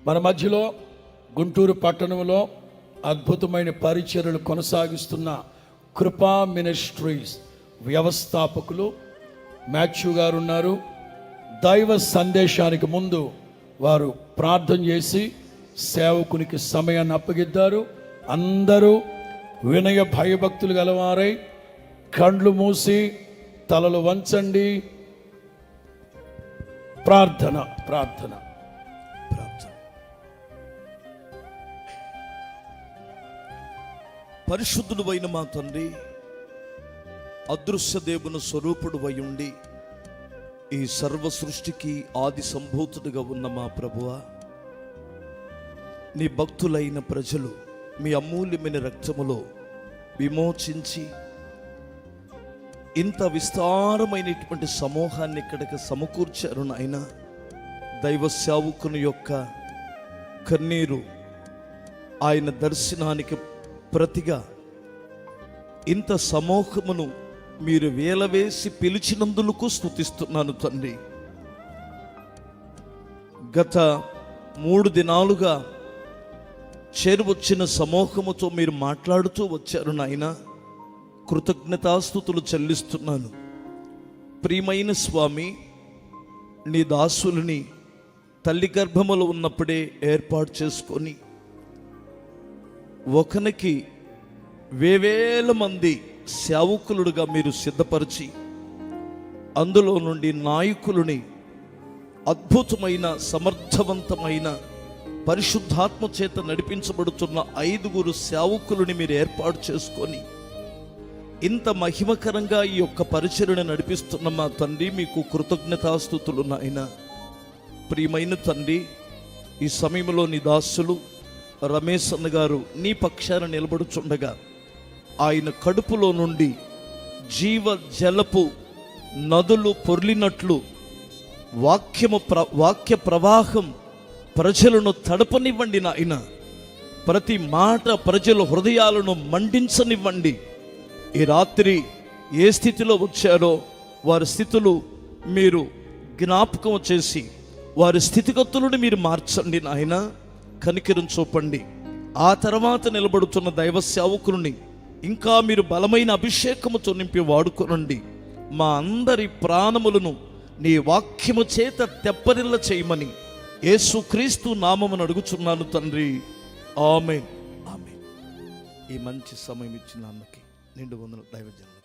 మన మధ్యలో గుంటూరు పట్టణంలో అద్భుతమైన పరిచర్యలు కొనసాగిస్తున్న కృపా మినిస్ట్రీస్ వ్యవస్థాపకులు మాథ్యూ గారు ఉన్నారు. దైవ సందేశానికి ముందు వారు ప్రార్థన చేసి సేవకునికి సమయాన్ని అప్పగిద్దారు. అందరూ వినయ భయభక్తులు గలవారై కండ్లు మూసి తలలు వంచండి. ప్రార్థన ప్రార్థన ప్రార్థన. పరిశుద్ధుడు అయిన మా తండ్రి, అదృశ్య దేవుని స్వరూపుడు అయి ఉండి ఈ సర్వ సృష్టికి ఆది సంభూతుడిగా ఉన్న మా ప్రభువా, నీ భక్తులైన ప్రజలు మీ అమూల్యమైన రక్తములో విమోచించి ఇంత విస్తారమైనటువంటి సమూహాన్ని ఇక్కడికి సమకూర్చారు నాయన. దైవ సేవకుని యొక్క కన్నీరు, ఆయన దర్శనానికి ప్రతిగా ఇంత సమూహమును మీరు వేలవేసి పిలిచినందులకు స్తుతిస్తున్నాను తండ్రి. గత 3 దినాలుగా చేరువచ్చిన సమూహముతో మీరు మాట్లాడుతూ వచ్చారు నాయన. కృతజ్ఞతాస్తుతులు చెల్లిస్తున్నాను. ప్రియమైన స్వామి, నీ దాసులని తల్లి గర్భములో ఉన్నప్పుడే ఏర్పాటు చేసుకొని ఒకనికి వేవేల మంది సేవకులుగా మీరు సిద్ధపరిచి అందులో నుండి నాయకులని అద్భుతమైన సమర్థవంతమైన పరిశుద్ధాత్మ చేత నడిపించబడుతున్న 5 సేవకులని మీరు ఏర్పాటు చేసుకొని ఇంత మహిమకరంగా ఈ యొక్క పరిచర్యను నడిపిస్తున్న మా తండ్రి, మీకు కృతజ్ఞతాస్తుతులు నాయన. ప్రియమైన తండ్రి, ఈ సమయంలో నీ దాసులు రమేష్ అన్న గారు నీ పక్షాన నిలబడుచుండగా ఆయన కడుపులో నుండి జీవ జలపు నదులు పొర్లినట్లు వాక్య ప్రవాహం ప్రజలను తడపనివ్వండి నాయన. ప్రతి మాట ప్రజల హృదయాలను మండించనివ్వండి. ఈ రాత్రి ఏ స్థితిలో వచ్చారో వారి స్థితులు మీరు జ్ఞాపకం చేసి వారి స్థితిగతులను మీరు మార్చండి నాయన. కనికరం చూపండి. ఆ తర్వాత నిలబడుతున్న దైవ సేవకులని ఇంకా మీరు బలమైన అభిషేకముతో నింపి వాడుకోనండి. మా అందరి ప్రాణములను నీ వాక్యము చేత తెప్పరిల్ల చేయమని యేసుక్రీస్తు నామమును అడుగుచున్నాను తండ్రి. ఆమేన్ ఆమేన్. ఈ మంచి సమయం ఇచ్చిన అన్నకి నిండు వందన దైవజనులు.